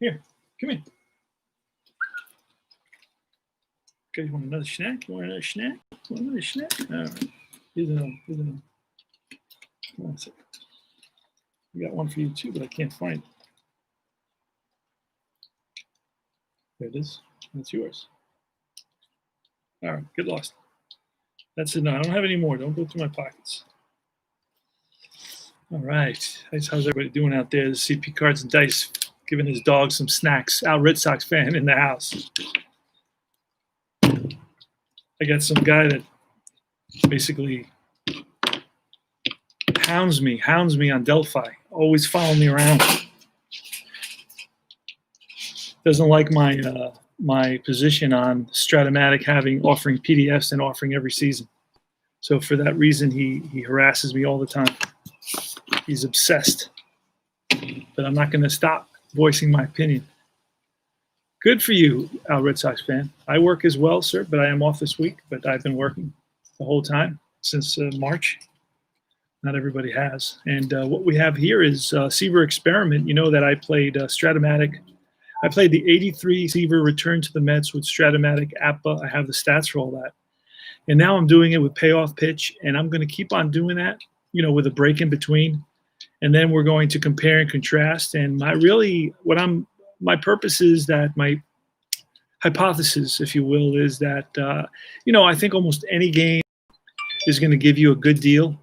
Here, come in. Okay, you want another snack? You want another snack? You want another snack? All right. Here's another one. Here's another one. One second. I got one for you too, but I can't find it. There it is. That's yours. All right, get lost. That's it. No, I don't have any more. Don't go through my pockets. All right. How's everybody doing out there? The CP Cards and Dice giving his dog some snacks. Al Red Sox fan in the house. I got some guy that basically hounds me on Delphi. Always following me around. Doesn't like my my position on Stratomatic offering PDFs and offering every season. So for that reason, he harasses me all the time. He's obsessed. But I'm not going to stop voicing my opinion. Good for you, Al Red Sox fan. I work as well, sir, but I am off this week. But I've been working the whole time since March. Not everybody has. And what we have here is Seaver Experiment. You know that I played Stratomatic. I played the 83 Seaver Return to the Mets with Stratomatic APA. I have the stats for all that. And now I'm doing it with Payoff Pitch, and I'm going to keep on doing that, you know, with a break in between. And then we're going to compare and contrast. And my purpose is that my hypothesis, if you will, is that, you know, I think almost any game is going to give you a good deal.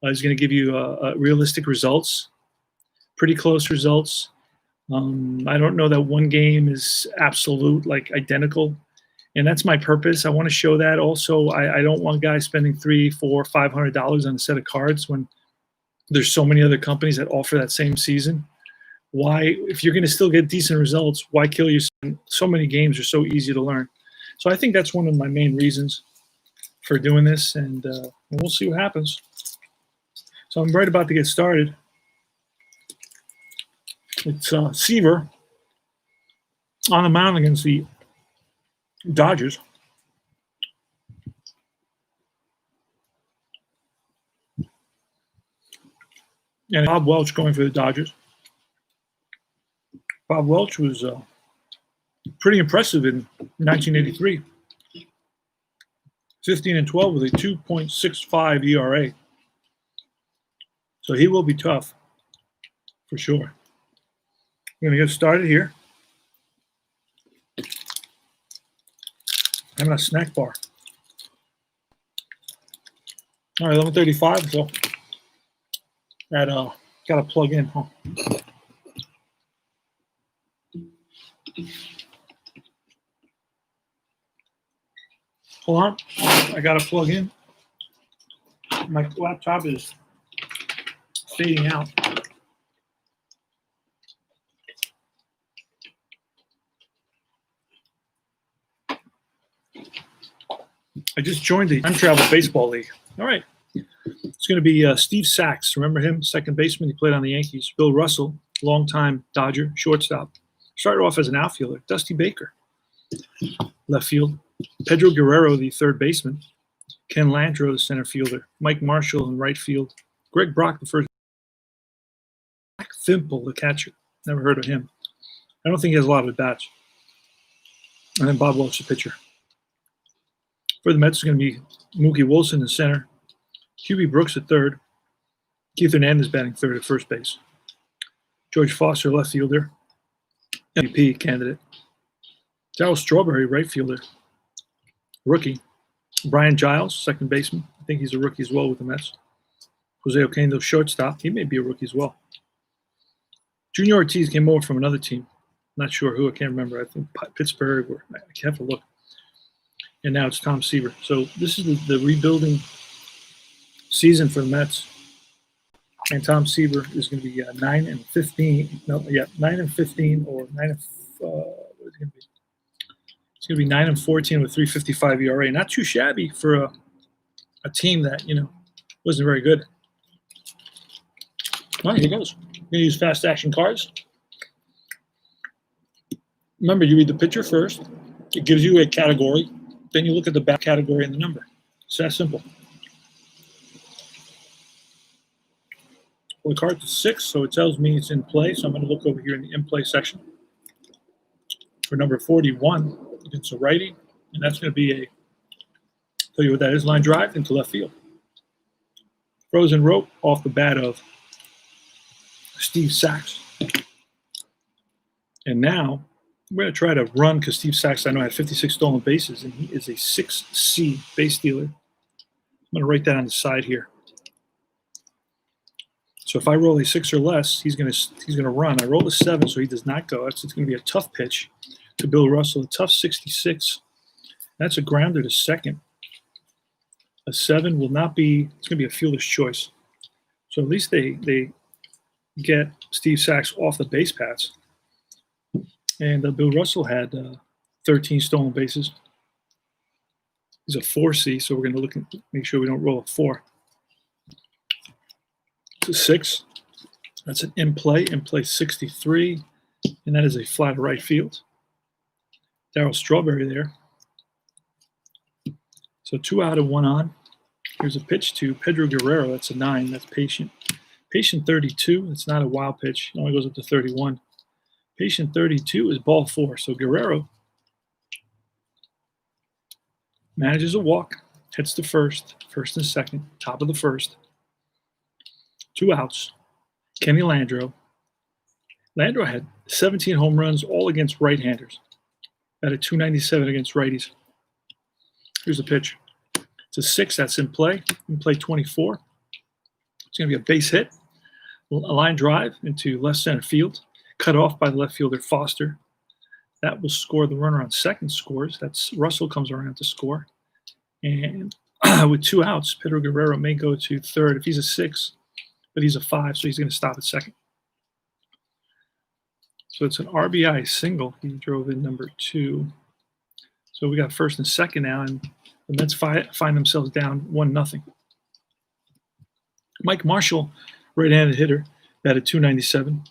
Is going to give you realistic results, pretty close results. I don't know that one game is absolute, like identical. And that's my purpose. I want to show that. Also, I don't want guys spending $300, $400, $500 on a set of cards when there's so many other companies that offer that same season. Why, if you're going to still get decent results, why kill yourself? So many games are so easy to learn. So I think that's one of my main reasons for doing this, and we'll see what happens. So I'm right about to get started. It's Seaver on the mound against the Dodgers. And Bob Welch going for the Dodgers. Bob Welch was pretty impressive in 1983. 15-12 with a 2.65 ERA. So he will be tough, for sure. We're going to get started here. I'm at a snack bar. All right, 11:35, so that got to plug in, huh? Hold on, I got to plug in. My laptop is fading out. I just joined the Time Travel Baseball League. All right. It's going to be Steve Sachs. Remember him? Second baseman. He played on the Yankees. Bill Russell, longtime Dodger, shortstop. Started off as an outfielder. Dusty Baker, left field. Pedro Guerrero, the third baseman. Ken Landreau, the center fielder. Mike Marshall in right field. Greg Brock, the first. Jack Thimple, the catcher. Never heard of him. I don't think he has a lot of at-bats. And then Bob Welch, the pitcher. For the Mets, it's going to be Mookie Wilson in center. QB Brooks at third. Keith Hernandez batting third at first base. George Foster, left fielder. MVP candidate. Daryl Strawberry, right fielder. Rookie. Brian Giles, second baseman. I think he's a rookie as well with the Mets. Jose Oquendo, shortstop. He may be a rookie as well. Junior Ortiz came over from another team. Not sure who. I can't remember. I think Pittsburgh. Or I have to look. And now it's Tom Seaver. So this is the rebuilding season for the Mets. And Tom Seaver is going to be 9-15. No, yeah, 9-15 or 9. What is it going to be? It's going to be 9-14 with 3.55 ERA. Not too shabby for a team that, you know, wasn't very good. All right, here goes. I'm going to use fast action cards. Remember, you read the picture first. It gives you a category. Then you look at the back category and the number. It's that simple. Well, the card's a 6, so it tells me it's in play. So I'm going to look over here in the in-play section for number 41 against a righty, and that's going to be a, tell you what that is, line drive into left field. Frozen rope off the bat of Steve Sachs. And now we're going to try to run, because Steve Sachs, I know, had 56 stolen bases, and he is a 6C base stealer. I'm going to write that on the side here. So if I roll a 6 or less, he's going to run. I roll a 7, so he does not go. It's going to be a tough pitch to Bill Russell, a tough 66. That's a grounder to second. A 7 will not be, it's going to be a fielder's choice. So at least they get Steve Sachs off the base paths. And Bill Russell had 13 stolen bases. He's a 4C, so we're going to look and make sure we don't roll a 4. It's a 6. That's an in play 63, and that is a flat right field. Daryl Strawberry there. So 2 out of 1 on. Here's a pitch to Pedro Guerrero. That's a 9. That's patient. Patient 32. It's not a wild pitch. It only goes up to 31. Patient 32 is ball 4. So Guerrero manages a walk, hits to first and second, top of the first. 2 outs. Kenny Landreau. Landreau had 17 home runs, all against right-handers. At a 297 against righties. Here's the pitch. It's a 6. That's in play 24. It's going to be a base hit. A line drive into left center field. Cut off by the left fielder Foster. That will score. The runner on second scores. That's Russell comes around to score. And with 2 outs, Pedro Guerrero may go to third if he's a 6, but he's a 5, so he's going to stop at second. So it's an RBI single. He drove in number 2. So we got first and second now, and the Mets find themselves down 1-0. Mike Marshall, right-handed hitter, batted 297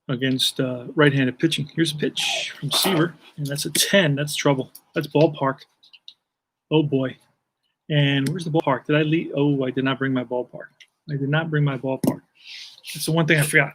against right-handed pitching. Here's a pitch from Seaver, and that's a 10. That's trouble. That's ballpark. Oh, boy. And where's the ballpark? Did I leave? Oh, I did not bring my ballpark. I did not bring my ballpark. That's the one thing I forgot.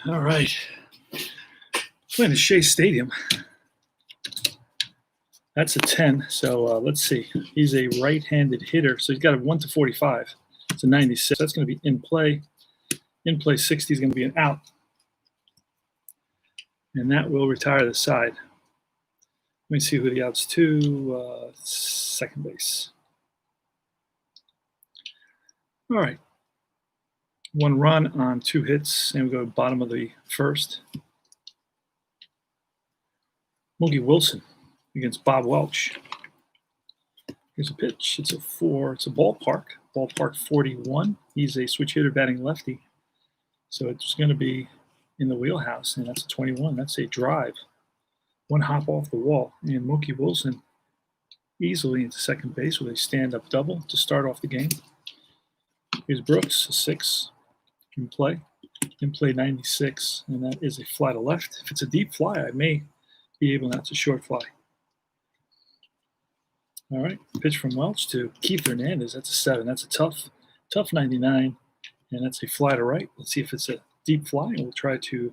All right. Playing at Shea Stadium. That's a 10. So let's see. He's a right-handed hitter. So he's got a 1-45. It's a 96. That's going to be in play. In play 60 is going to be an out. And that will retire the side. Let me see who the out's to. Second base. All right. 1 run on 2 hits, and we go to the bottom of the first. Mookie Wilson against Bob Welch. Here's a pitch. It's a 4. It's a ballpark. Ballpark 41. He's a switch hitter batting lefty. So it's going to be in the wheelhouse, and that's a 21. That's a drive. 1 hop off the wall. And Mookie Wilson easily into second base with a stand-up double to start off the game. Here's Brooks, a 6. In play 96, and that is a fly to left. If it's a deep fly, I may be able, that's a short fly. All right, pitch from Welch to Keith Hernandez. That's a 7. That's a tough 99, and that's a fly to right. Let's see if it's a deep fly, and we'll try to.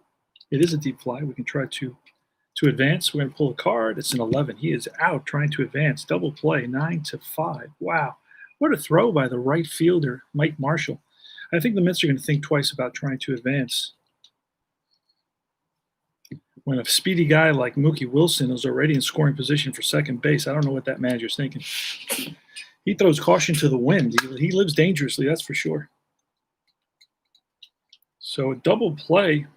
It is a deep fly. We can try to advance. We're going to pull a card. It's an 11. He is out trying to advance. Double play, 9-5. Wow, what a throw by the right fielder, Mike Marshall. I think the Mets are going to think twice about trying to advance. When a speedy guy like Mookie Wilson is already in scoring position for second base, I don't know what that manager's thinking. He throws caution to the wind. He lives dangerously, that's for sure. So a double play.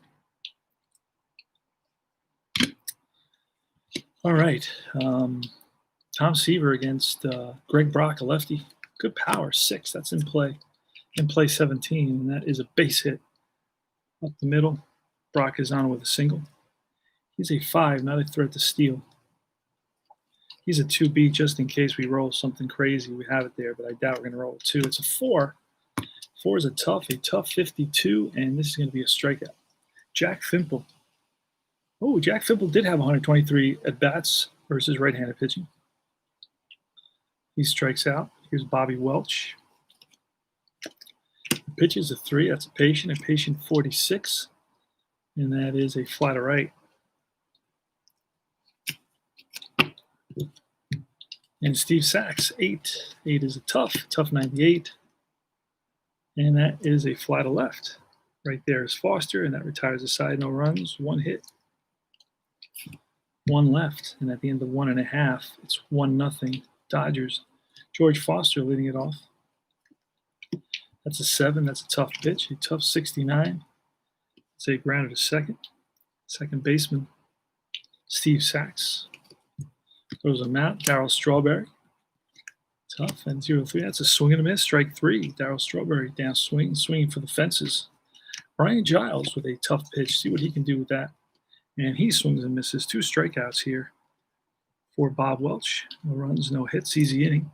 All right. Tom Seaver against Greg Brock, a lefty. Good power, 6. That's in play. In play 17, and that is a base hit. Up the middle. Brock is on with a single. He's a 5, not a threat to steal. He's a 2B just in case we roll something crazy. We have it there, but I doubt we're going to roll a 2. It's a 4. 4 is a tough 52, and this is going to be a strikeout. Jack Fimple. Oh, Jack Fimple did have 123 at-bats versus right-handed pitching. He strikes out. Here's Bobby Welch. The pitch is a 3. That's a patient 46, and that is a fly to right. And Steve Sachs, 8. 8 is a tough 98. And that is a fly to left. Right there is Foster, and that retires the side. No runs, 1 hit. 1 left. And at the end of 1.5, it's 1-0 Dodgers. George Foster leading it off. That's a 7. That's a tough pitch. A tough 69. It's a grounder to second. Second baseman, Steve Sachs. Throws him out. Daryl Strawberry. Tough and 0-3. That's a swing and a miss. Strike 3. Daryl Strawberry down swinging for the fences. Brian Giles with a tough pitch. See what he can do with that. And he swings and misses. 2 strikeouts here for Bob Welch. No runs, no hits. Easy inning.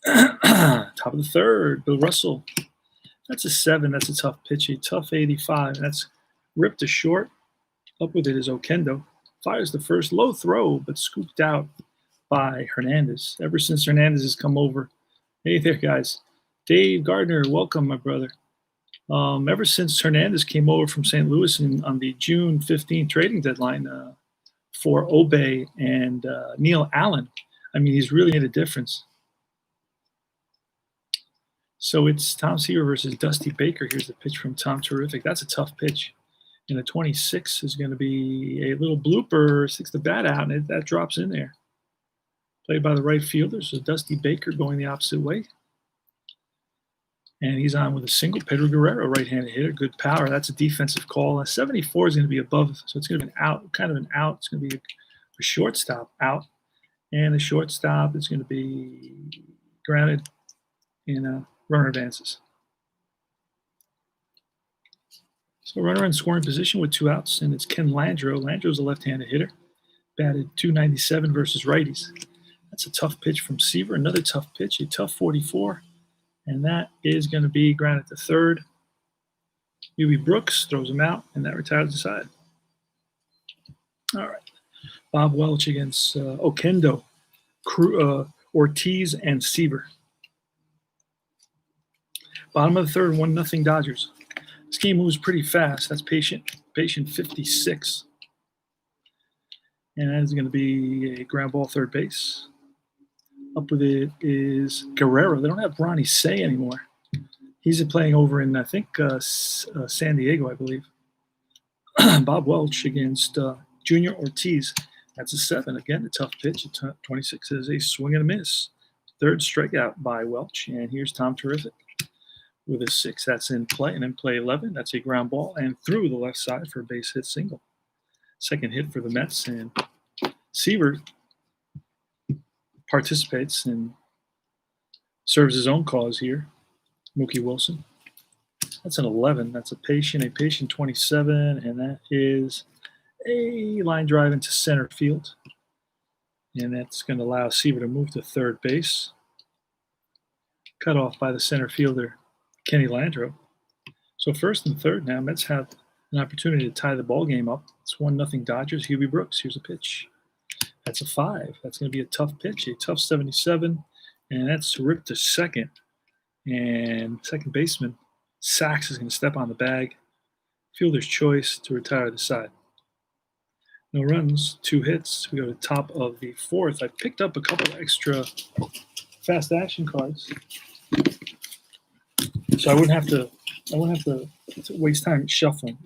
Top of the third. Bill Russell. That's a 7. That's a tough pitch. A tough 85. That's ripped to short. Up with it is Okendo. Fires the first. Low throw, but scooped out by Hernandez. Ever since Hernandez has come over. Hey there, guys. Dave Gardner, welcome, my brother. Ever since Hernandez came over from St. Louis on the June 15 trading deadline for Obey and Neil Allen, I mean, he's really made a difference. So it's Tom Seaver versus Dusty Baker. Here's the pitch from Tom Terrific. That's a tough pitch. And the 26 is going to be a little blooper, sticks the bat out, and that drops in there. Played by the right fielder, so Dusty Baker going the opposite way. And he's on with a single. Pedro Guerrero, right-handed hitter, good power. That's a defensive call. A 74 is going to be above, so it's going to be an out, kind of an out. It's going to be a shortstop out. And the shortstop is going to be grounded in runner advances. So runner in scoring position with 2 outs, and it's Ken Landreau. Landreau's a left-handed hitter. Batted .297 versus righties. That's a tough pitch from Seaver. Another tough pitch, a tough 44. And that is going to be grounded to third. Huey Brooks throws him out, and that retires the side. All right. Bob Welch against Okendo, Ortiz, and Seaver. Bottom of the third, 1-0 Dodgers. This game moves pretty fast. That's patient 56. And that is going to be a ground ball third base. Up with it is Guerrero. They don't have Ronnie Say anymore. He's playing over in, I think, San Diego, I believe. Bob Welch against Junior Ortiz. That's a 7. Again, a tough pitch. 26 is a swing and a miss. Third strikeout by Welch. And here's Tom Terrific with a 6. That's in play. And in play 11, that's a ground ball and through the left side for a base hit single. Second hit for the Mets. And Seaver participates and serves his own cause here. Mookie Wilson. That's an 11. That's a patient 27, and that is a line drive into center field. And that's going to allow Seaver to move to third base. Cut off by the center fielder, Kenny Landreau. So first and third now, Mets have an opportunity to tie the ball game up. It's 1-0 Dodgers. Huey Brooks, here's a pitch. That's a 5. That's going to be a tough pitch, a tough 77, and that's ripped to second. And second baseman Sachs is going to step on the bag. Fielder's choice to retire the side. No runs, 2 hits. We go to the top of the 4th. I picked up a couple extra fast action cards, so I wouldn't have to waste time shuffling.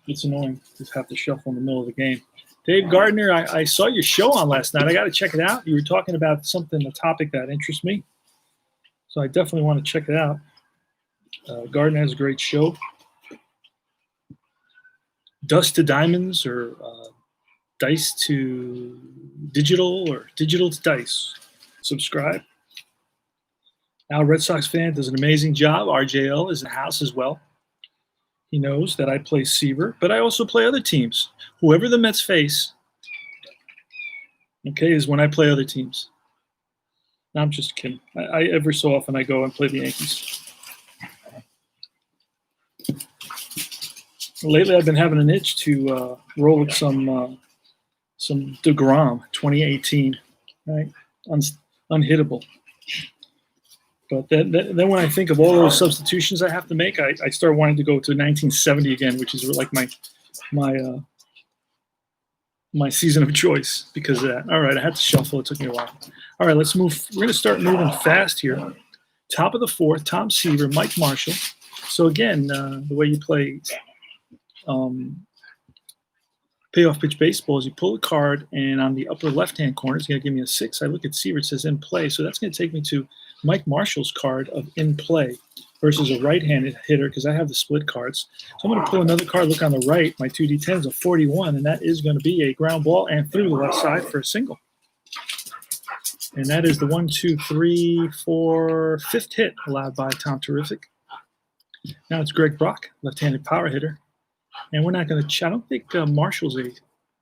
It's annoying to have to shuffle in the middle of the game. Dave Gardner, I saw your show on last night. I got to check it out. You were talking about a topic that interests me, so I definitely want to check it out. Gardner has a great show. Dust to Diamonds, or Dice to Digital, or Digital to Dice. Subscribe. Al, Red Sox fan, does an amazing job. RJL is in the house as well. He knows that I play Seaver, but I also play other teams. Whoever the Mets face, okay, is when I play other teams. No, I'm just kidding. I every so often I go and play the Yankees. Lately, I've been having an itch to roll with some DeGrom 2018, right? Unhittable. But then when I think of all those substitutions I have to make, I start wanting to go to 1970 again, which is like my season of choice because of that. All right, I had to shuffle. It took me a while. All right, let's move. We're going to start moving fast here. Top of the 4th, Tom Seaver, Mike Marshall. So again, the way you play payoff pitch baseball is you pull a card, and on the upper left-hand corner, it's going to give me a 6. I look at Seaver, it says in play. So that's going to take me to Mike Marshall's card of in play versus a right-handed hitter because I have the split cards. So I'm going to pull another card, look on the right. My 2D10 is a 41, and that is going to be a ground ball and through the left side for a single. And that is the 1, 2, 3, 4, 5th hit allowed by Tom Terrific. Now it's Greg Brock, left-handed power hitter. And we're not going to – I don't think Marshall's a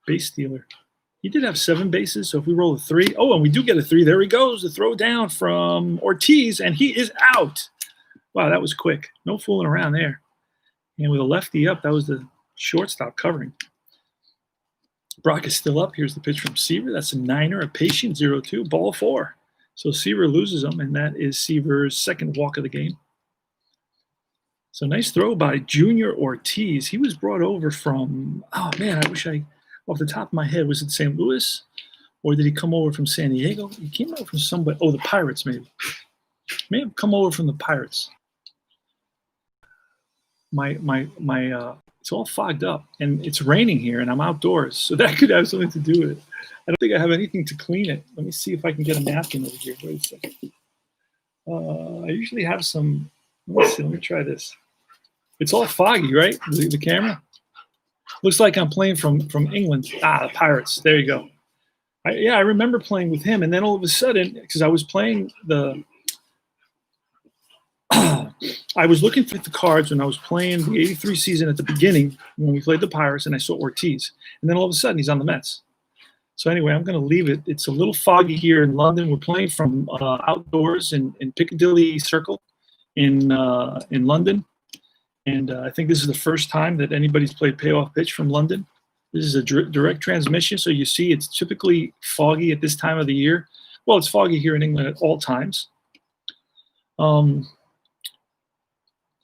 base stealer. He did have 7 bases, so if we roll a 3 – oh, and we do get a 3. There he goes, the throw down from Ortiz, and he is out. Wow, that was quick. No fooling around there. And with a lefty up, that was the shortstop covering. Brock is still up. Here's the pitch from Seaver. That's a 9er, a patient 0-2, ball 4. So Seaver loses them, and that is Seaver's 2nd walk of the game. So nice throw by Junior Ortiz. He was brought over from, oh man, I wish off the top of my head, was it St. Louis? Or did he come over from San Diego? He came over from somebody, the Pirates maybe. May have come over from the Pirates. It's all fogged up, and it's raining here, and I'm outdoors, so that could have something to do with it. I don't think I have anything to clean it. Let me see if I can get a napkin over here. Wait a second. I usually have some, let me try this. It's all foggy, right? The camera looks like I'm playing from England. The Pirates. There you go. I remember playing with him, and then all of a sudden, because I was playing I was looking for the cards when I was playing the '83 season at the beginning when we played the Pirates, and I saw Ortiz, and then all of a sudden he's on the Mets. So anyway, I'm going to leave it. It's a little foggy here in London. We're playing from outdoors in Piccadilly Circle in London. And I think this is the first time that anybody's played payoff pitch from London. This is a direct transmission, so you see it's typically foggy at this time of the year. Well, it's foggy here in England at all times.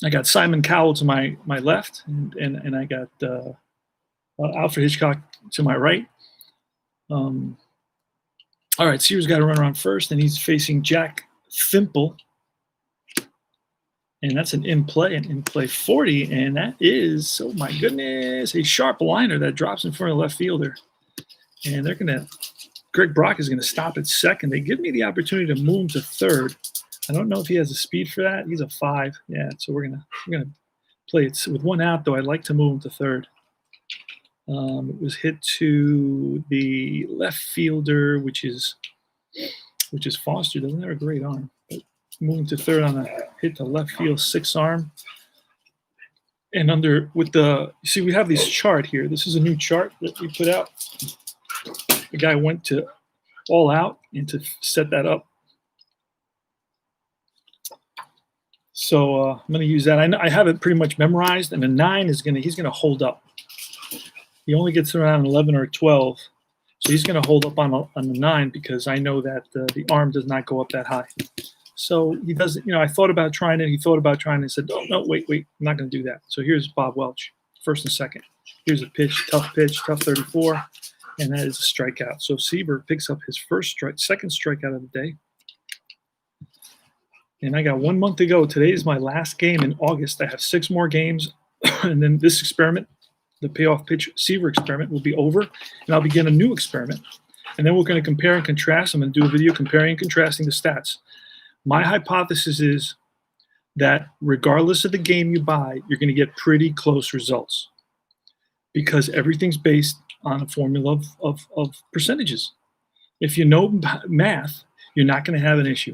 I got Simon Cowell to my left, and I got Alfred Hitchcock to my right. All right, Seaver's got to run around first, and he's facing Jack Thimple. And that's an in play 40, and that is, oh my goodness, a sharp liner that drops in front of the left fielder. And Greg Brock is going to stop at second. They give me the opportunity to move him to third. I don't know if he has the speed for that. He's a 5. Yeah, so we're gonna play it. So with 1 out, though, I'd like to move him to third. It was hit to the left fielder, which is Foster. Doesn't have a great arm. But moving to third on a hit to left field, 6 arm. And see, we have this chart here. This is a new chart that we put out. The guy went to all out and to set that up. So I'm going to use that. I have it pretty much memorized, and the 9 he's going to hold up. He only gets around 11 or 12. So he's going to hold up on the 9 because I know that the arm does not go up that high. So he doesn't, I thought about trying it. He thought about trying it and said, oh, no, wait, I'm not going to do that. So here's Bob Welch, first and second. Here's a pitch, tough 34, and that is a strikeout. So Seaver picks up his second strikeout of the day. And I got 1 month to go. Today is my last game in August. I have 6 more games, and then this experiment, the payoff pitch Seaver experiment, will be over, and I'll begin a new experiment. And then we're going to compare and contrast. I'm going to do a video comparing and contrasting the stats. My hypothesis is that regardless of the game you buy, you're going to get pretty close results because everything's based on a formula of percentages. If you know math, you're not going to have an issue.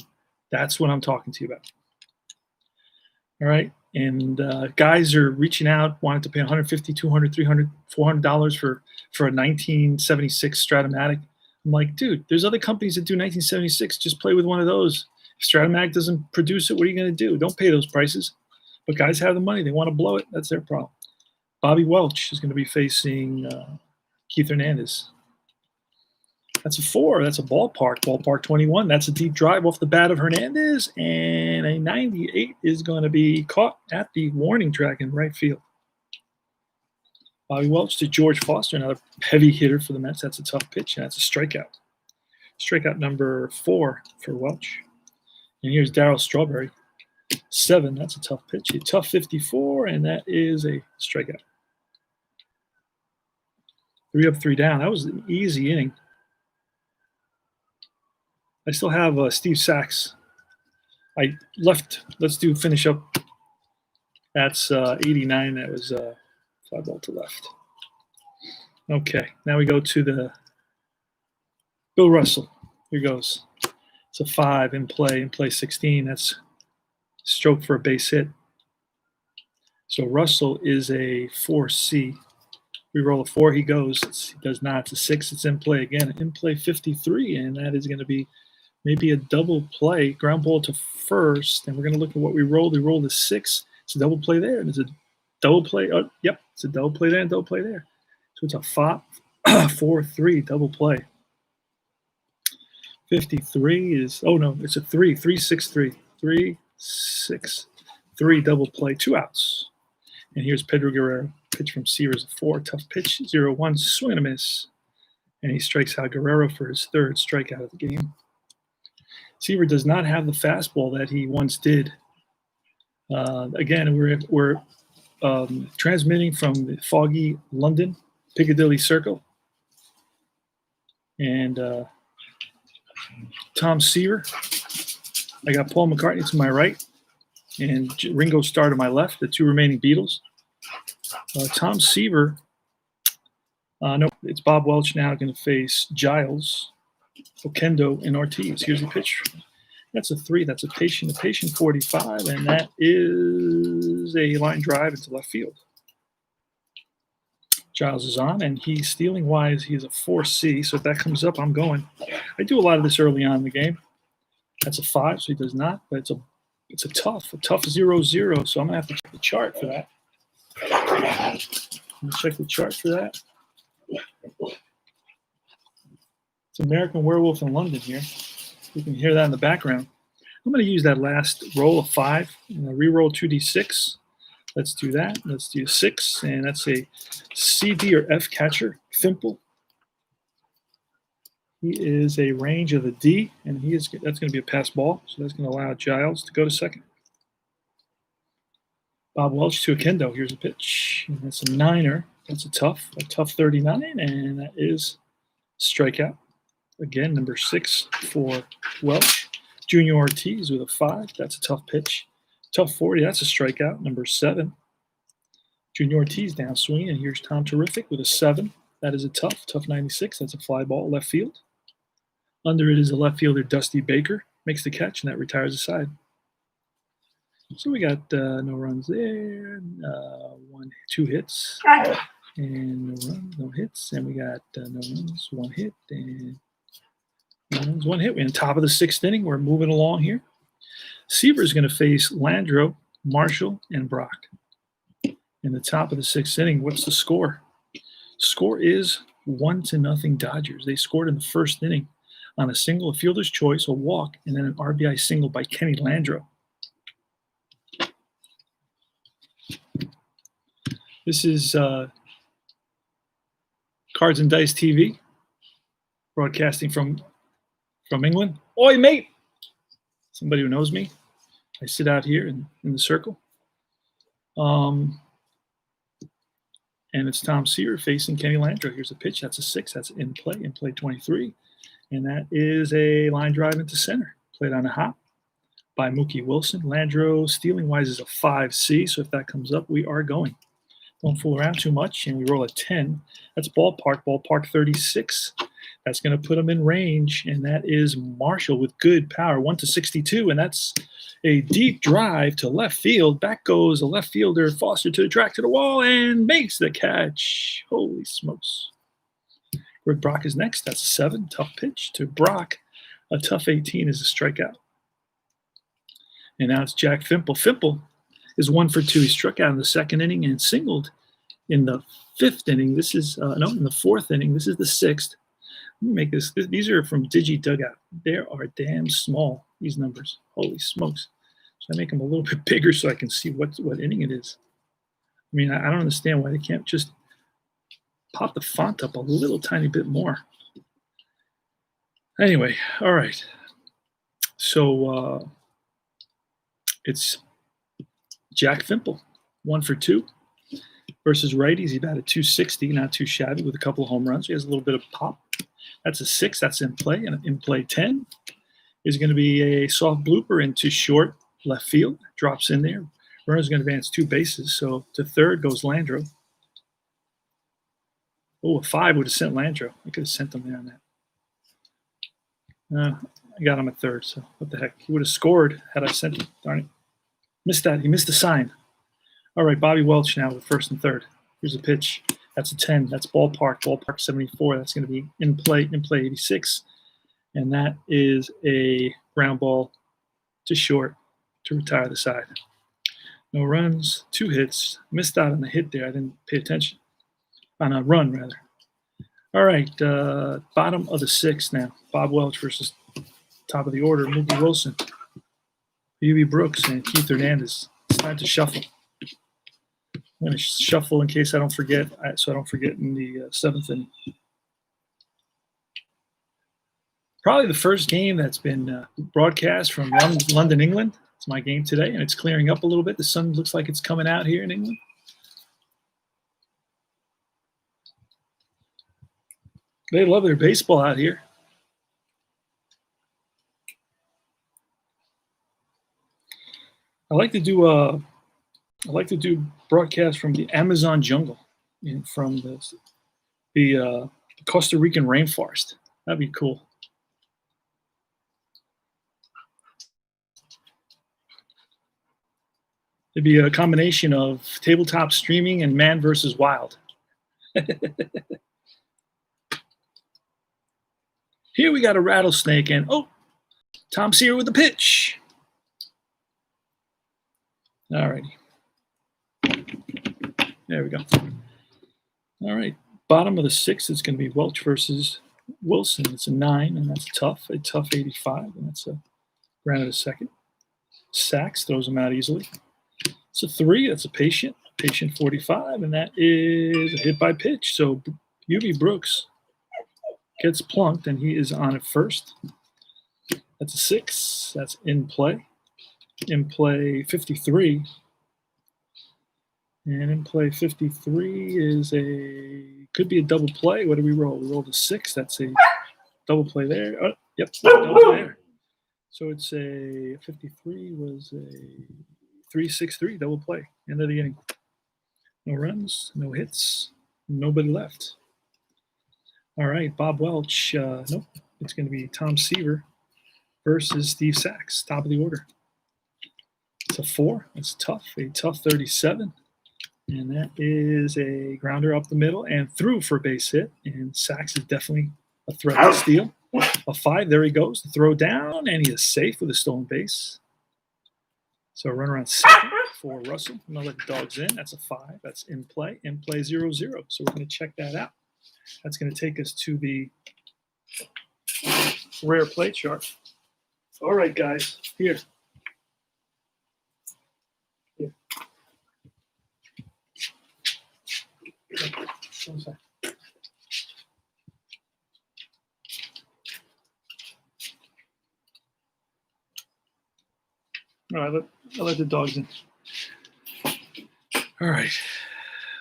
That's what I'm talking to you about. All right. And guys are reaching out, wanting to pay $150, $200, $300, $400 for a 1976 Stratomatic. I'm like, dude, there's other companies that do 1976. Just play with one of those. If Stratomatic doesn't produce it, what are you going to do? Don't pay those prices. But guys have the money. They want to blow it. That's their problem. Bobby Welch is going to be facing Keith Hernandez. That's a 4. That's a ballpark 21. That's a deep drive off the bat of Hernandez. And a 98 is going to be caught at the warning track in right field. Bobby Welch to George Foster, another heavy hitter for the Mets. That's a tough pitch, and that's a strikeout. Strikeout number 4 for Welch. And here's Daryl Strawberry, 7. That's a tough pitch. A tough 54, and that is a strikeout. 3 up, 3 down. That was an easy inning. I still have Steve Sachs. I left. Let's finish up. That's 89. That was 5 ball to left. Okay, now we go to the Bill Russell. Here goes. It's a 5 in play 16. That's stroke for a base hit. So Russell is a 4C. We roll a 4, he goes. He does not. It's a 6. It's in play again. In play 53, and that is going to be maybe a double play. Ground ball to first, and we're going to look at what we rolled. We rolled a 6. It's a double play there, and it's a double play. Yep, it's a double play there and double play there. So it's a 5-4-3 double play. 53 is, oh no, it's a 3-6-3. 3-6-3 double play, 2 outs. And here's Pedro Guerrero. Pitch from Seaver's a 4. Tough pitch, 0-1, swing and a miss. And he strikes out Guerrero for his 3rd strikeout of the game. Seaver does not have the fastball that he once did. Again, we're transmitting from the foggy London, Piccadilly Circle. And Tom Seaver. I got Paul McCartney to my right and Ringo Starr to my left, the 2 remaining Beatles. Tom Seaver, no, it's Bob Welch now going to face Giles, Oquendo, and Ortiz. Here's the pitch. That's a 3. That's a patient 45, and that is a line drive into left field. Giles is on, and he's stealing wise. He is a 4C, so if that comes up, I'm going. I do a lot of this early on in the game. That's a 5, so he does not, but it's a tough 0-0, so I'm going to have to check the chart for that. Let's check the chart for that. It's American Werewolf in London here. You can hear that in the background. I'm going to use that last roll of 5 and re-roll 2d6. Let's do that. Let's do 6, and that's a C, D, or F catcher, Fimple. He is a range of a D, and that's going to be a pass ball, so that's going to allow Giles to go to second. Bob Welch to Oquendo. Here's a pitch. And that's a 9er. That's a tough 39, and that is strikeout. Again, number 6 for Welch. Junior Ortiz with a 5. That's a tough pitch. Tough 40. That's a strikeout. Number 7. Junior Ortiz down swinging, and here's Tom Terrific with a 7. That is a tough 96. That's a fly ball left field. Under it is a left fielder, Dusty Baker. Makes the catch, and that retires aside. So we got no runs there, 2 hits, and no runs, no hits, and we got no runs, 1 hit, and no runs, 1 hit. We're in the top of the 6th inning. We're moving along here. Seaver is going to face Landreau, Marshall, and Brock. In the top of the 6th inning, what's the score? Score is 1-0 Dodgers. They scored in the first inning on a single, a fielder's choice, a walk, and then an RBI single by Kenny Landreau. This is Cards and Dice TV, broadcasting from England. Oi, mate! Somebody who knows me. I sit out here in the circle. And it's Tom Seaver facing Kenny Landreau. Here's a pitch. That's a 6. That's in play 23. And that is a line drive into center. Played on a hop by Mookie Wilson. Landreau stealing-wise is a 5C, so if that comes up, we are going. Don't fool around too much, and we roll a 10. That's ballpark 36. That's going to put him in range, and that is Marshall with good power, 1-62, and that's a deep drive to left field. Back goes a left fielder, Foster to the track, to the wall, and makes the catch. Holy smokes. Rick Brock is next. That's a 7. Tough pitch to Brock. A tough 18 is a strikeout. And now it's Jack Fimple. Fimple is 1 for 2. He struck out in the second inning and singled in the 5th inning. This is, in the 4th inning. This is the 6th. Let me make this. These are from Digi Dugout. They are damn small, these numbers. Holy smokes. So I make them a little bit bigger so I can see what inning it is. I mean, I don't understand why they can't just pop the font up a little tiny bit more. Anyway, all right. So it's Jack Fimple, 1 for 2 versus righties. He batted .260, not too shabby, with a couple of home runs. He has a little bit of pop. That's a 6. That's in play. And in play 10 is going to be a soft blooper into short left field. Drops in there. Runner's going to advance 2 bases. So to third goes Landreau. Oh, a 5 would have sent Landreau. I could have sent him there on that. I got him at third, so what the heck. He would have scored had I sent him. Darn it. Missed that. He missed the sign. All right, Bobby Welch now with first and third. Here's a pitch. That's a 10. That's ballpark 74. That's going to be in play 86. And that is a ground ball to short to retire the side. No runs, 2 hits. Missed out on the hit there. I didn't pay attention. On a run, rather. All right, bottom of the 6th now. Bob Welch versus top of the order, Mookie Wilson, UB Brooks, and Keith Hernandez. It's time to shuffle. I'm going to shuffle in case I don't forget, so I don't forget in the 7th inning. Probably the first game that's been broadcast from London, England. It's my game today, and it's clearing up a little bit. The sun looks like it's coming out here in England. They love their baseball out here. I like to do broadcasts from the Amazon jungle, and from the Costa Rican rainforest. That'd be cool. It'd be a combination of tabletop streaming and man versus wild. Here we got a rattlesnake, and Tom Seaver with the pitch. All righty. There we go. All right. Bottom of the 6th is going to be Welch versus Wilson. It's a 9, and that's a tough 85, and that's a grounded a second. Sacks throws him out easily. It's a 3. That's a patient 45, and that is a hit by pitch. So UB Brooks gets plunked, and he is on at first. That's a 6. That's in play. In play 53. And in play 53 could be a double play. What do we roll? We rolled a 6. That's a double play there. Oh, yep, double play there. So it's a 53 was a 3-6-3 double play. End of the inning. No runs, no hits, nobody left. All right, Bob Welch. Nope, it's going to be Tom Seaver versus Steve Sachs, top of the order. It's a 4. It's tough, a tough 37. And that is a grounder up the middle and through for a base hit. And Sachs is definitely a threat to steal. A 5, there he goes. The throw down, and he is safe with a stolen base. So a runner on second. for Russell. I'm going to let the dogs in. That's a 5. That's in play. In play 0-0. So we're going to check that out. That's going to take us to the rare play chart. All right, guys. Here. All right, I'll let the dogs in. All right,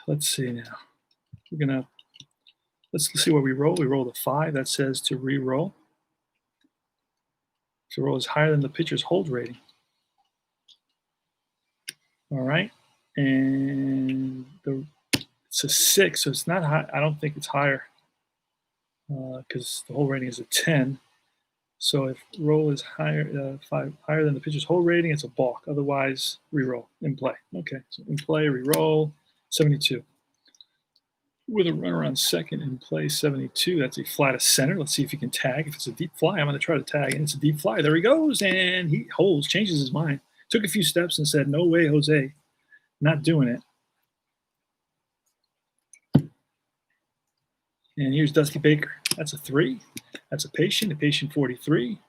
let's see now. Let's see what we roll. We rolled a 5. That says to re-roll. So roll is higher than the pitcher's hold rating. All right, and it's a 6, so it's not high. I don't think it's higher because the hold rating is a 10. So if roll is higher, 5 higher than the pitcher's hold rating, it's a balk. Otherwise, re-roll in play. Okay, so in play, re-roll, 72. With a runner on second in play, 72. That's a fly to center. Let's see if he can tag. If it's a deep fly, I'm going to try to tag, and it's a deep fly. There he goes, and he holds, changes his mind. Took a few steps and said, "No way, Jose, not doing it." And here's Dusty Baker. That's a 3. That's a patient 43.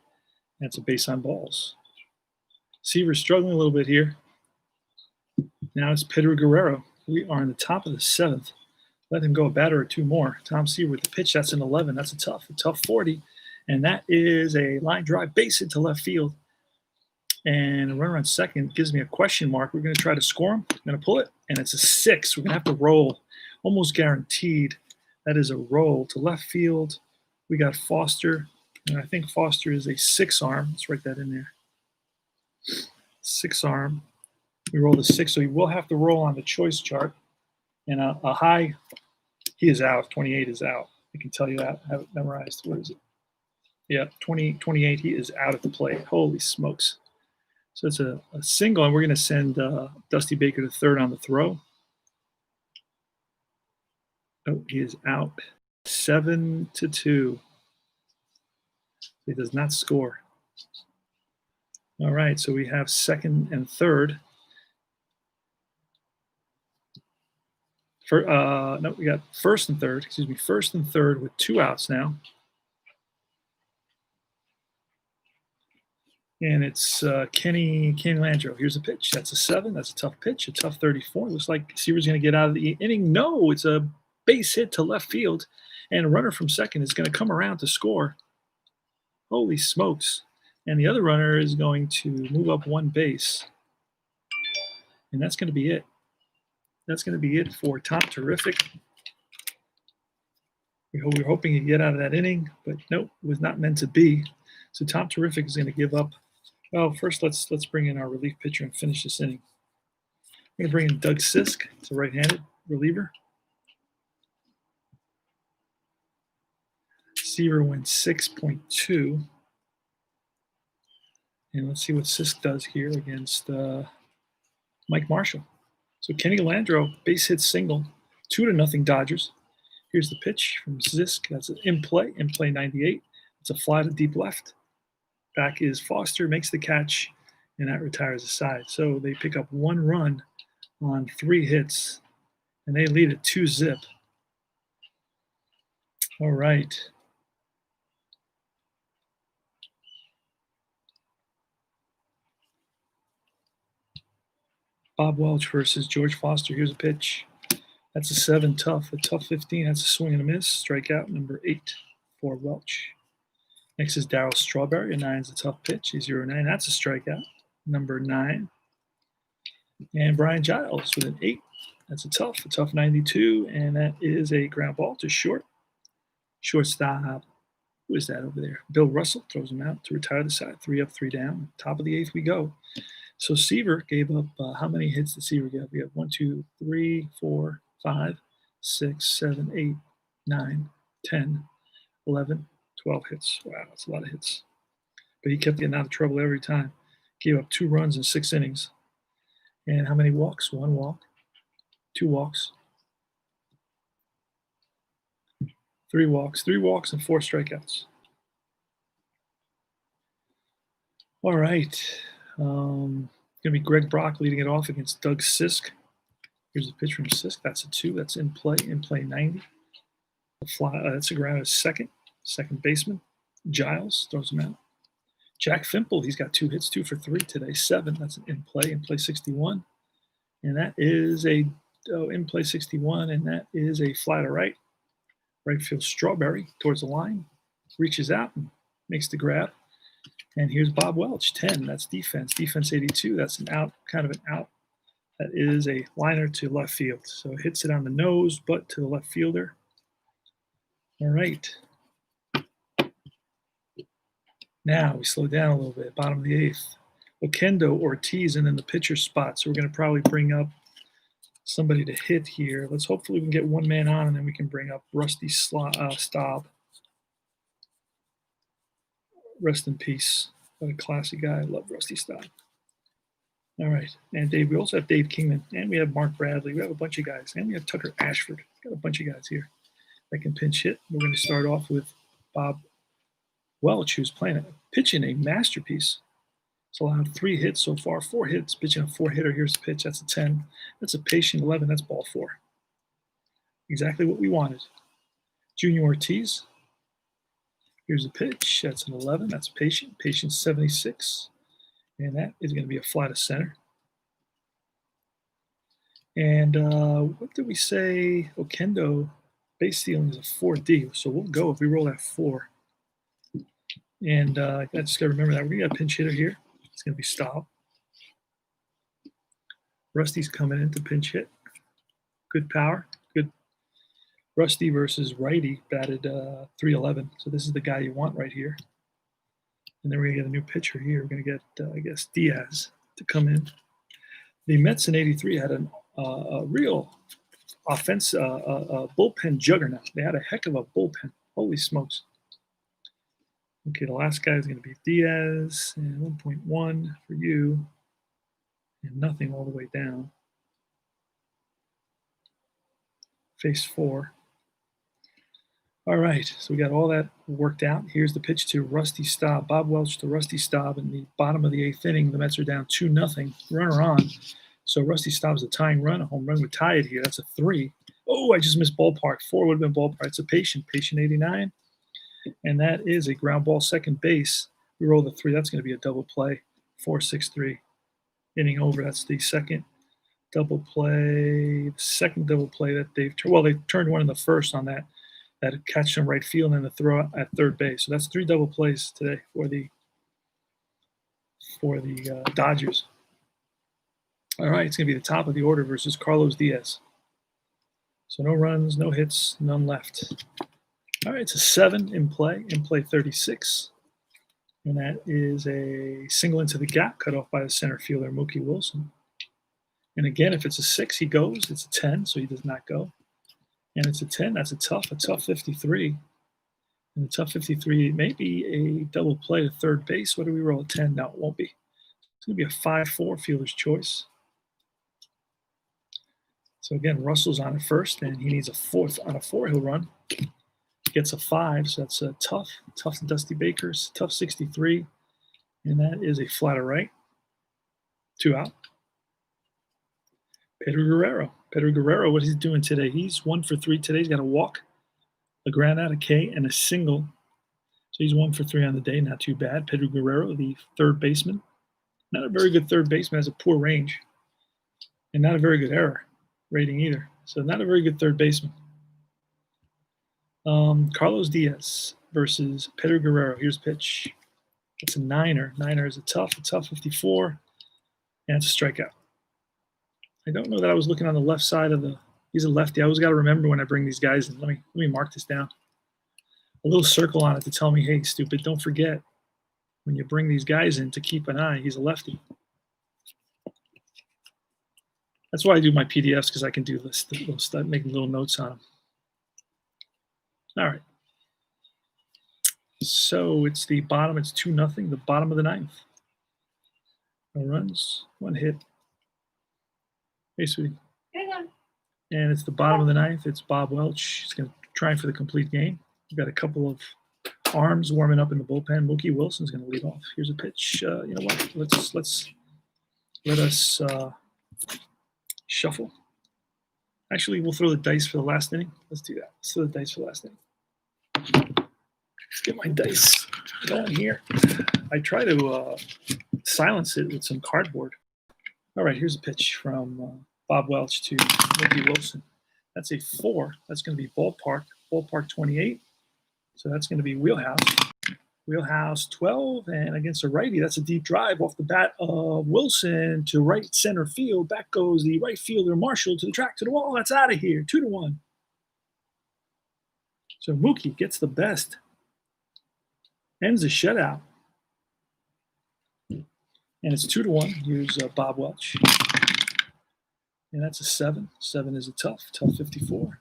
That's a base on balls. Seaver's struggling a little bit here. Now it's Pedro Guerrero. We are in the top of the 7th. Let him go a batter or 2 more. Tom Seaver with the pitch. That's an 11. That's a tough 40. And that is a line drive base hit to left field. And a runner on second gives me a question mark. We're going to try to score him. I'm going to pull it. And it's a 6. We're going to have to roll. Almost guaranteed. That is a roll to left field. We got Foster. And I think Foster is a 6 arm. Let's write that in there. 6 arm. We rolled a 6. So he will have to roll on the choice chart. And a high, he is out. 28 is out. I can tell you that. I have it memorized. Where is it? Yeah, 28, he is out at the plate. Holy smokes. So it's a single, and we're going to send Dusty Baker to third on the throw. Oh, he is out. 7-2. He does not score. All right, so we have second and third. No, we got first and third. Excuse me, first and third with 2 outs now. And it's Kenny Landreau. Here's a pitch. That's a 7. That's a tough pitch. A tough 34. Looks like Seaver's going to get out of the inning. No, it's a base hit to left field. And a runner from second is going to come around to score. Holy smokes. And the other runner is going to move up 1 base. And that's going to be it. That's going to be it for Tom Terrific. We were hoping he'd get out of that inning, but nope, it was not meant to be. So Tom Terrific is going to give up. Well, first let's bring in our relief pitcher and finish this inning. We're going to bring in Doug Sisk. It's a right-handed reliever. Seaver went 6.2. And let's see what Sisk does here against Mike Marshall. So Kenny Landreau, base hit single, 2-0 Dodgers. Here's the pitch from Sisk. That's an in play 98. It's a fly to deep left. Back is Foster, makes the catch, and that retires the side. So they pick up 1 run on 3 hits, and they lead it 2-0. All right. Bob Welch versus George Foster. Here's a pitch. That's a 7, tough. A tough 15. That's a swing and a miss. Strikeout number 8 for Welch. Next is Daryl Strawberry. A 9 is a tough pitch. He's 0-9. That's a strikeout. Number 9. And Brian Giles with an 8. That's a tough 92. And that is a ground ball to short. Shortstop. Who is that over there? Bill Russell throws him out to retire the side. 3 up, 3 down. Top of the 8th we go. So Seaver gave up, how many hits did Seaver give? We have 1, 2, 3, 4, 5, 6, 7, 8, 9, 10, 11, 12 hits. Wow, that's a lot of hits. But he kept getting out of trouble every time. Gave up 2 runs in 6 innings. And how many walks? 1 walk, 2 walks, 3 walks, and 4 strikeouts. All right. going to be Greg Brock leading it off against Doug Sisk. Here's a pitch from Sisk. That's a 2. That's in play 90. That's a ground as second baseman. Giles throws him out. Jack Fimple, he's got 2 hits, 2 for 3 today, 7. That's an in play 61. And that is a in play 61, and that is a fly to right. Right field Strawberry towards the line, reaches out and makes the grab. And here's Bob Welch, 10. That's defense 82. That's an out, kind of an out. That is a liner to left field. So it hits it on the nose, but to the left fielder. All right. Now we slow down a little bit, bottom of the 8th. Oquendo, Ortiz, and then the pitcher spot. So we're going to probably bring up somebody to hit here. Let's hopefully we can get one man on, and then we can bring up Rusty Staub. Rest in peace. What a classy guy. I love Rusty Staub. All right. And Dave, we also have Dave Kingman, and we have Mark Bradley. We have a bunch of guys, and we have Tucker Ashford. Got a bunch of guys here that can pinch hit. We're going to start off with Bob Welch, who's pitching a masterpiece. It's allowed 3 hits so far, 4 hits, pitching a 4-hitter. Here's the pitch. That's a 10. That's a patient 11. That's ball 4. Exactly what we wanted. Junior Ortiz. Here's a pitch. That's an 11. That's patient. Patient 76. And that is going to be a fly to center. And what did we say? Oquendo, base stealing is a 4D. So we'll go if we roll that 4. And I just got to remember that. We're going to get a pinch hitter here. It's going to be Staub. Rusty's coming in to pinch hit. Good power. Good. Rusty versus righty batted .311. So this is the guy you want right here. And then we're going to get a new pitcher here. We're going to get, I guess, Diaz to come in. The Mets in '83 had a real offense, bullpen juggernaut. They had a heck of a bullpen. Holy smokes. Okay, the last guy is going to be Diaz, and 1.1 for you, and nothing all the way down. Face 4. All right, so we got all that worked out. Here's the pitch to Rusty Staub. Bob Welch to Rusty Staub in the bottom of the 8th inning. The Mets are down 2-0. Runner on. So Rusty Staub's a tying run. A home run would tie it here. That's a 3. Oh, I just missed ballpark. 4 would have been ballpark. It's a patient 89. And that is a ground ball second base. We roll the 3. That's going to be a double play. 4-6-3. Inning over. That's the second double play. The second double play that they've turned. Well, they turned one in the first on that catch in right field and the throw at third base. So that's 3 double plays today for the Dodgers. All right, it's going to be the top of the order versus Carlos Diaz. So no runs, no hits, none left. All right, it's a 7 in play 36. And that is a single into the gap, cut off by the center fielder, Mookie Wilson. And again, if it's a 6, he goes. It's a 10, so he does not go. And it's a 10. That's a tough 53. And the tough 53 may be a double play to third base. What do we roll? A 10? No, it won't be. It's going to be a 5-4 fielder's choice. So again, Russell's on at first, and he needs a 4th. On a 4, he'll run. Gets a 5, so that's a tough Dusty Baker's, tough 63. And that is a fly to right. 2 out. Pedro Guerrero, what he's doing today? He's 1 for 3 today. He's got a walk, a ground out, a K, and a single. So he's 1 for 3 on the day. Not too bad. Pedro Guerrero, the third baseman. Not a very good third baseman. Has a poor range. And not a very good error rating either. So not a very good third baseman. Carlos Diaz versus Pedro Guerrero. Here's pitch. It's a 9er. 9er is a tough 54. And it's a strikeout. I don't know that I was looking on the left side of the – he's a lefty. I always got to remember when I bring these guys in. Let me mark this down. A little circle on it to tell me, hey, stupid, don't forget when you bring these guys in to keep an eye. He's a lefty. That's why I do my PDFs, because I can do this, start making little notes on them. All right. So it's the bottom. It's 2-0, the bottom of the 9th. No runs, 1 hit. Hey, sweetie. And it's the bottom of the 9th. It's Bob Welch. He's going to try for the complete game. We've got a couple of arms warming up in the bullpen. Mookie Wilson's going to lead off. Here's a pitch. You know what? Let's let us shuffle. Actually, we'll throw the dice for the last inning. Let's do that. Let's throw the dice for the last inning. Let's get my dice going here. I try to silence it with some cardboard. All right, here's a pitch from Bob Welch to Mickey Wilson. That's a 4. That's going to be ballpark 28. So that's going to be wheelhouse 12. And against a righty, that's a deep drive off the bat of Wilson to right center field. Back goes the right fielder Marshall to the track, to the wall. That's out of here, 2-1. So Mookie gets the best. Ends the shutout. And it's 2-1. Here's Bob Welch. And that's a 7. 7 is a tough 54.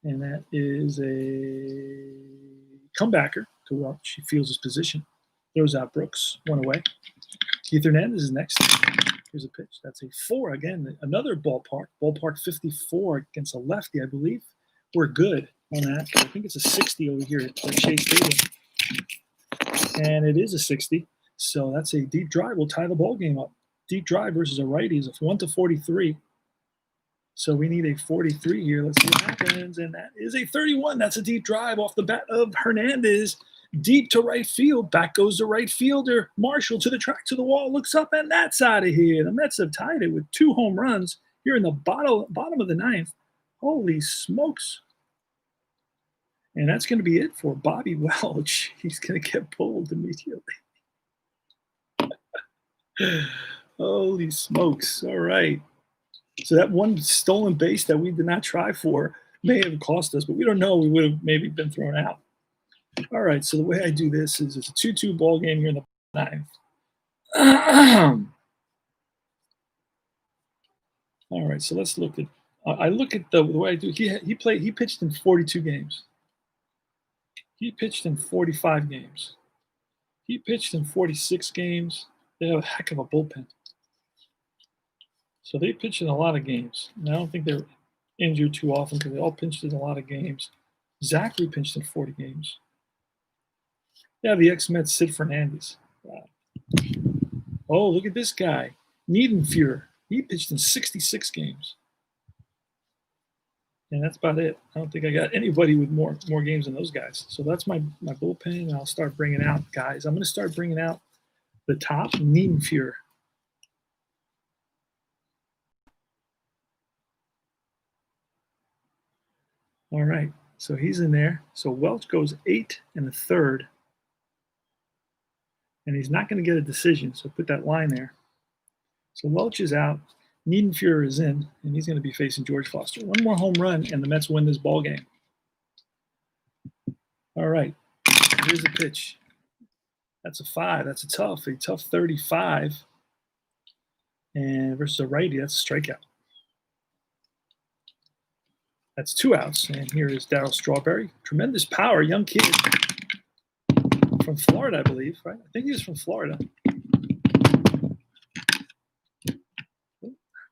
And that is a comebacker to Welch. He feels his position. Throws out Brooks. 1 away. Keith Hernandez is next. Here's a pitch. That's a 4. Again, another ballpark. Ballpark 54 against a lefty, I believe. We're good on that. I think it's a 60 over here at Chase Stadium. And it is a 60. So that's a deep drive. We'll tie the ball game up. Deep drive versus a righty is a 1-43. So we need a 43 here. Let's see what happens. And that is a 31. That's a deep drive off the bat of Hernandez. Deep to right field. Back goes the right fielder. Marshall to the track, to the wall. Looks up, and that's out of here. The Mets have tied it with 2 home runs here in the bottom of the 9th. Holy smokes. And that's going to be it for Bobby Welch. He's going to get pulled immediately. Holy smokes. All right. So that one stolen base that we did not try for may have cost us, but we don't know. We would have maybe been thrown out. All right. So the way I do this is it's a 2-2 ball game here in the 9th. All right. So let's look at I look at the way I do. He pitched in 42 games. He pitched in 45 games. He pitched in 46 games. They have a heck of a bullpen. So they pitched in a lot of games. And I don't think they're injured too often because they all pitched in a lot of games. Zachary pitched in 40 games. Yeah, the ex-Mets, Sid Fernandez. Wow. Oh, look at this guy. Niedenfuhr. He pitched in 66 games. And that's about it. I don't think I got anybody with more games than those guys. So that's my bullpen, and I'll start bringing out guys. I'm going to start bringing out the top, Niedenfuhr. All right, so he's in there. So Welch goes 8 1/3. And he's not going to get a decision, so put that line there. So Welch is out. Niedenfuhr is in, and he's going to be facing George Foster. 1 more home run, and the Mets win this ball game. All right, here's the pitch. That's a 5. That's a tough 35. And versus a righty, that's a strikeout. That's 2 outs. And here is Daryl Strawberry. Tremendous power, young kid from Florida, I believe, right? I think he's from Florida.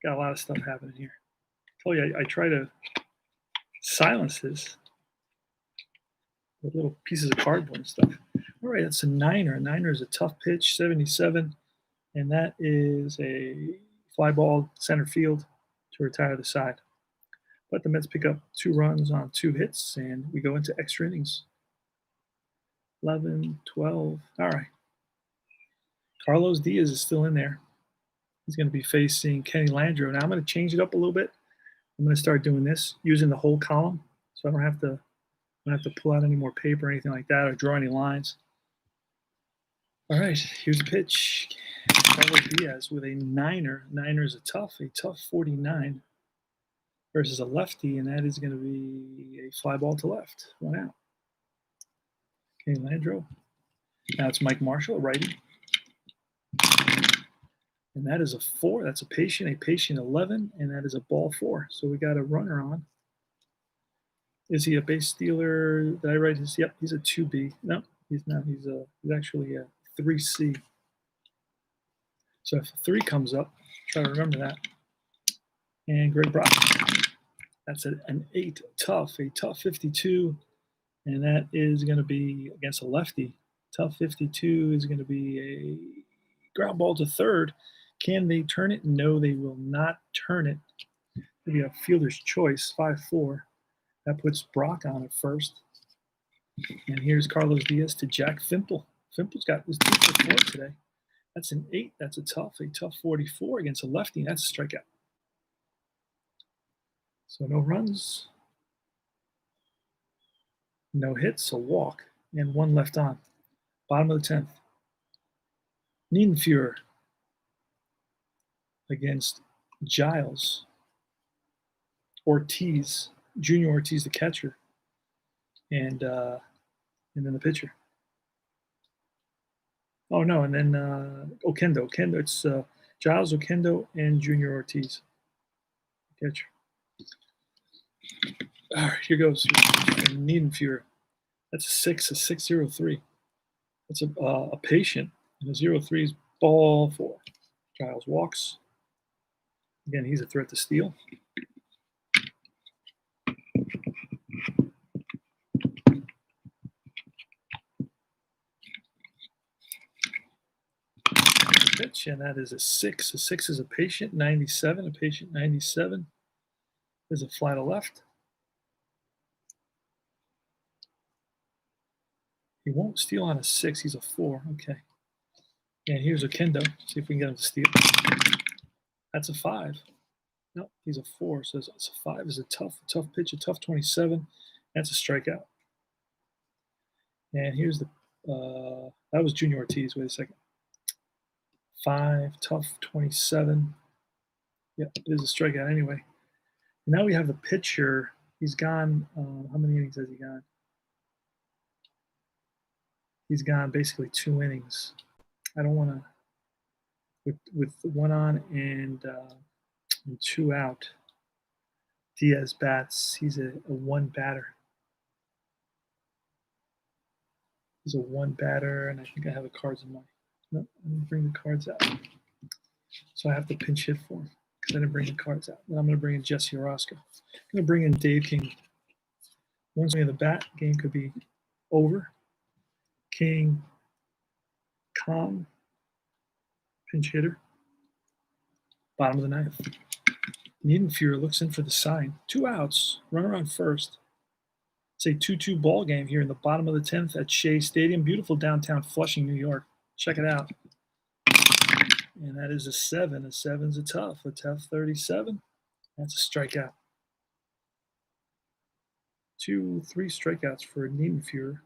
Got a lot of stuff happening here. I told you I try to silence this with little pieces of cardboard and stuff. All right, that's a 9er. A 9er is a tough pitch, 77. And that is a fly ball center field to retire the side. But the Mets pick up 2 runs on 2 hits, and we go into extra innings. 11, 12. All right. Carlos Diaz is still in there. He's going to be facing Kenny Landreau. Now I'm going to change it up a little bit. I'm going to start doing this, using the whole column, so I don't have to pull out any more paper or anything like that or draw any lines. All right, here's a pitch. Carlos Diaz with a 9er. 9er is a tough 49 versus a lefty, and that is going to be a fly ball to left. 1 out. Kenny Landreau. Now it's Mike Marshall, a righty. And that is a 4. That's a patient 11, and that is a ball 4. So we got a runner on. Is he a base stealer? Did I write his? Yep, he's a 2B. No, he's not. He's actually a 3C. So if a 3 comes up, try to remember that. And Greg Brock. That's an 8, a tough 52. And that is going to be against a lefty. Tough 52 is going to be a ground ball to third. Can they turn it? No, they will not turn it. Maybe a fielder's choice, 5-4. That puts Brock on at first. And here's Carlos Diaz to Jack Fimple. Fimple's got his 2 for 4 today. That's an 8. That's a tough 44 against a lefty. That's a strikeout. So no runs, no hits, a walk, and 1 left on. Bottom of the 10th. Niedenfuhr against Giles. Ortiz, Junior Ortiz, the catcher, and then the pitcher. Oh no, and then Okendo. It's Giles, Okendo, and Junior Ortiz, catcher. All right, here goes. Niedenfuhr. That's a 6, a 6-0-3. That's a patient, and a 0-3 is ball 4. Giles walks. Again, he's a threat to steal. Pitch, and that is a 6. A 6 is a patient, 97. A patient, 97. There's a fly to left. He won't steal on a 6. He's a 4. Okay. And here's Okendo. See if we can get him to steal. That's a 5. No, he's a 4. So it's a 5. Is a tough pitch, a tough 27. That's a strikeout. And here's the that was Junior Ortiz. Wait a second. 5, tough 27. Yep, it is a strikeout anyway. And now we have the pitcher. He's gone. How many innings has he gone? He's gone basically 2 innings. I don't want to, with 1 on and 2 out. Diaz bats. He's a 1 batter. He's a 1 batter, and I think I have the cards in my. No, I didn't bring the cards out. So I have to pinch hit for him because I didn't bring the cards out. Then I'm going to bring in Jesse Orozco. I'm going to bring in Dave King. Once we have the bat, game could be over. King, calm, pinch hitter. Bottom of the 9th. Niedenfuhr looks in for the sign. 2 outs, runner on first. It's a 2-2 ball game here in the bottom of the 10th at Shea Stadium. Beautiful downtown Flushing, New York. Check it out. And that is a 7. A 7's a tough 37. That's a strikeout. 2, 3 strikeouts for Niedenfuhr.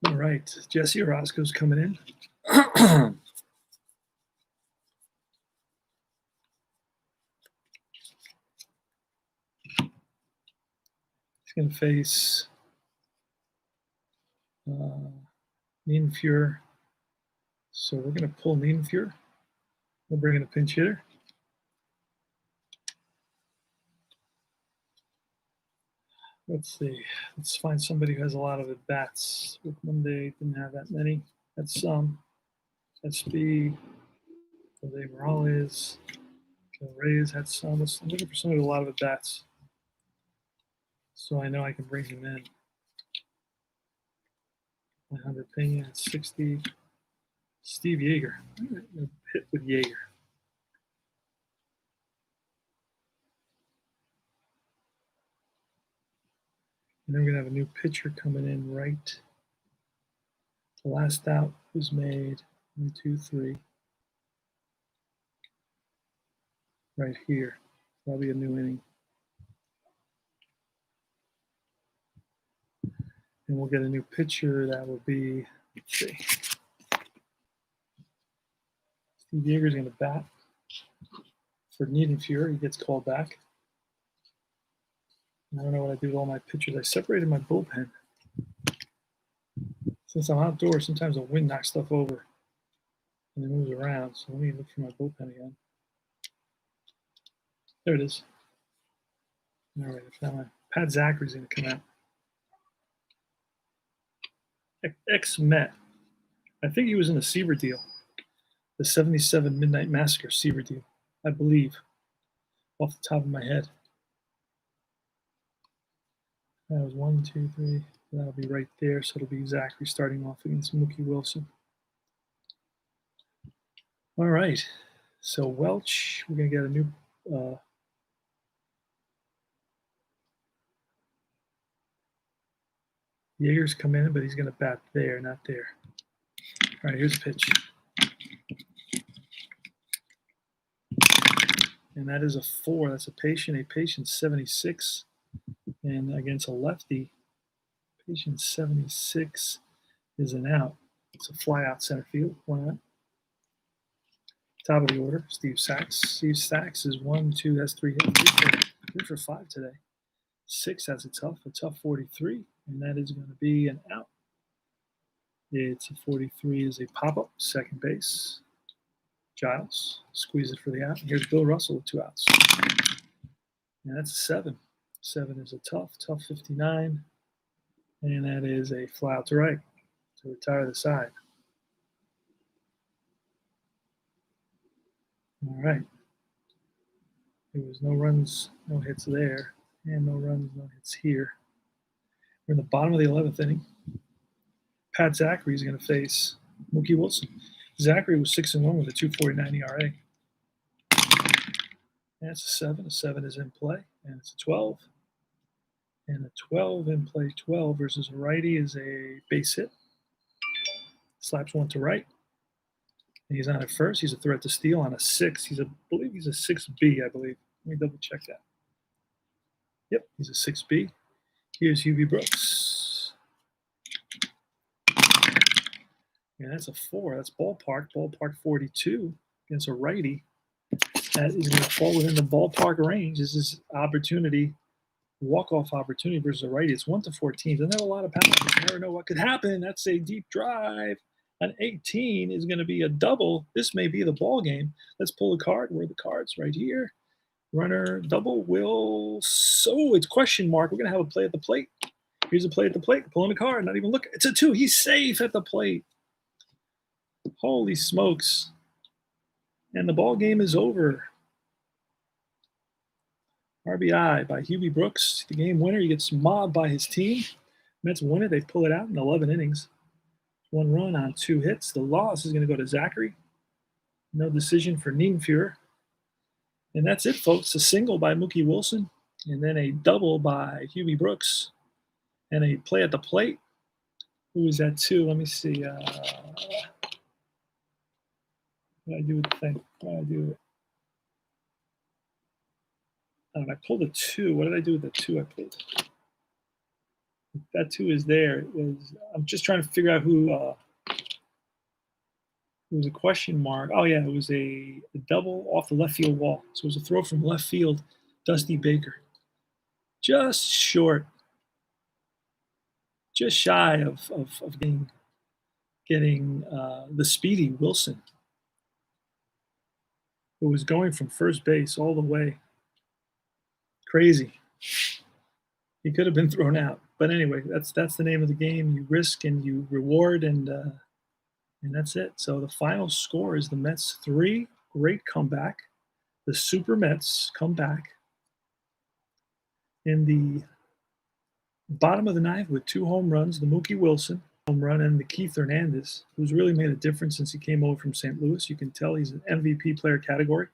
All right, Jesse Orozco's coming in. He's going to face Niedenfuhr. So we're going to pull Niedenfuhr. We'll bring in a pinch hitter. Let's see. Let's find somebody who has a lot of at-bats. Monday didn't have that many. That's some. That's B. Jose Morales. Reyes had some. I'm looking for somebody with a lot of at-bats. So I know I can bring him in. 100 Pena at 60. Steve Yeager. I'm going to hit with Yeager. And then we're going to have a new pitcher coming in right. The last out was made 1, 2, 3. Right here. That'll be a new inning. And we'll get a new pitcher. That will be, let's see. Steve Yeager's going to bat for Niedenfuhr. He gets called back. I don't know what I do with all my pitchers. I separated my bullpen. Since I'm outdoors, sometimes the wind knocks stuff over and it moves around. So let me look for my bullpen again. There it is. All right, I found my Pat Zachary's going to come out. Ex-Met. I think he was in a Seaver deal. The 77 Midnight Massacre Seaver deal, I believe, off the top of my head. That was 1, 2, 3. That'll be right there. So it'll be Zachary starting off against Mookie Wilson. All right. So Welch, we're going to get a new Yeager's come in, but he's going to bat there, not there. All right, here's a pitch. And that is a 4. That's a patient 76. And against a lefty, patient 76 is an out. It's a fly out center field, 1 out. Top of the order, Steve Sachs. Steve Sachs is 1, 2, that's 3 hits. Good for 5 today. 6, that's a tough 43, and that is going to be an out. It's a 43 is a pop-up, second base. Giles, squeeze it for the out. And here's Bill Russell with 2 outs. And that's a 7. 7 is a tough 59. And that is a fly out to right to retire the side. All right. There was no runs, no hits there, and no runs, no hits here. We're in the bottom of the 11th inning. Pat Zachary is going to face Mookie Wilson. Zachary was 6-1 with a 2.49 ERA. That's a 7. A 7 is in play, and it's a 12. And a 12 in play, 12 versus a righty is a base hit. Slaps one to right. And he's on at first. He's a threat to steal on a 6. I believe he's a 6B, I believe. Let me double check that. Yep, he's a 6B. Here's Hubie Brooks. And that's a 4. That's ballpark 42 against a righty. That is going to fall within the ballpark range. This is opportunity, walk-off opportunity versus a righty. It's 1-14. Doesn't have a lot of power. You never know what could happen. That's a deep drive. An 18 is going to be a double. This may be the ball game. Let's pull a card. Where are the cards? Right here. Runner double will. So it's question mark. We're going to have a play at the plate. Here's a play at the plate. Pulling a card. Not even looking. It's a 2. He's safe at the plate. Holy smokes. And the ball game is over. RBI by Hubie Brooks, the game winner. He gets mobbed by his team. Mets win it. They pull it out in 11 innings. 1 run on 2 hits. The loss is going to go to Zachary. No decision for Nienfuhr. And that's it, folks. A single by Mookie Wilson, and then a double by Hubie Brooks, and a play at the plate. Who was that 2? Let me see. What did I do with the thing? What did I do with it? I pulled a 2. What did I do with the 2 I pulled? That 2 is there. I'm just trying to figure out who. It was a question mark. Oh yeah, it was a double off the left field wall. So it was a throw from left field, Dusty Baker. Just short, just shy of getting the speedy Wilson, who was going from first base all the way. Crazy. He could have been thrown out. But anyway, that's the name of the game. You risk and you reward, and that's it. So the final score is the Mets 3. Great comeback. The Super Mets come back in the bottom of the 9th with 2 home runs. The Mookie Wilson home run and the Keith Hernandez, who's really made a difference since he came over from St. Louis. You can tell he's an MVP player category.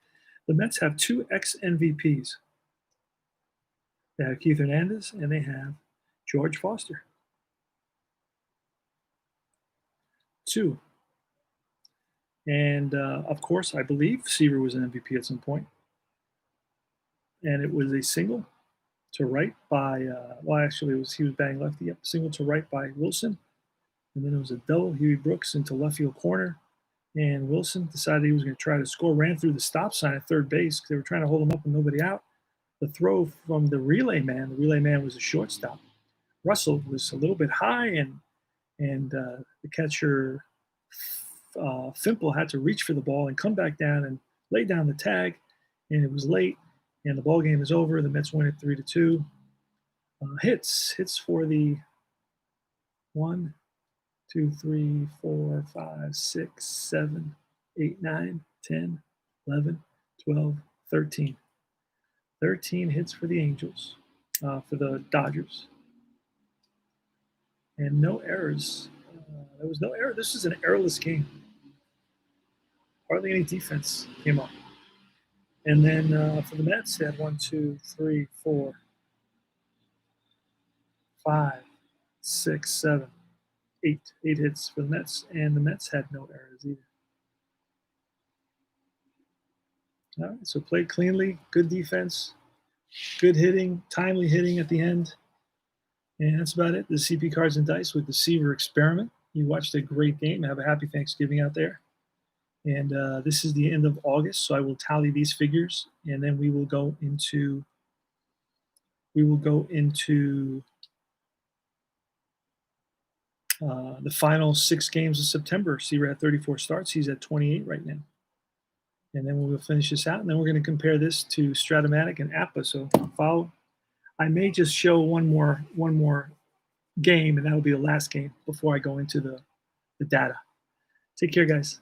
The Mets have 2 ex-MVPs. They have Keith Hernandez, and they have George Foster. 2. And, of course, I believe Seaver was an MVP at some point. And it was a single to right by, he was batting lefty. Yep, single to right by Wilson. And then it was a double, Huey Brooks into left field corner. And Wilson decided he was going to try to score, ran through the stop sign at third base because they were trying to hold him up and nobody out. The throw from the relay man was a shortstop. Russell was a little bit high, and the catcher Fimple had to reach for the ball and come back down and lay down the tag, and it was late, and the ball game is over. The Mets win it 3-2. Hits for the 1, 2, 3, 4, 5, 6, 7, 8, 9, 10, 11, 12, 13. 13 hits for the Angels, for the Dodgers. And no errors. There was no error. This is an errorless game. Hardly any defense came up. And then for the Mets, they had 1, 2, 3, 4, 5, 6, 7, 8. 8 hits for the Mets, and the Mets had no errors either. All right, so played cleanly, good defense, good hitting, timely hitting at the end. And that's about it. The CP Cards and Dice with the Seaver experiment. You watched a great game. Have a happy Thanksgiving out there. And this is the end of August, so I will tally these figures, and then we will go into the final 6 games of September. Seaver had 34 starts. He's at 28 right now. And then we'll finish this out, and then we're going to compare this to Stratomatic and APA. So follow. I may just show one more game, and that will be the last game before I go into the data. Take care, guys.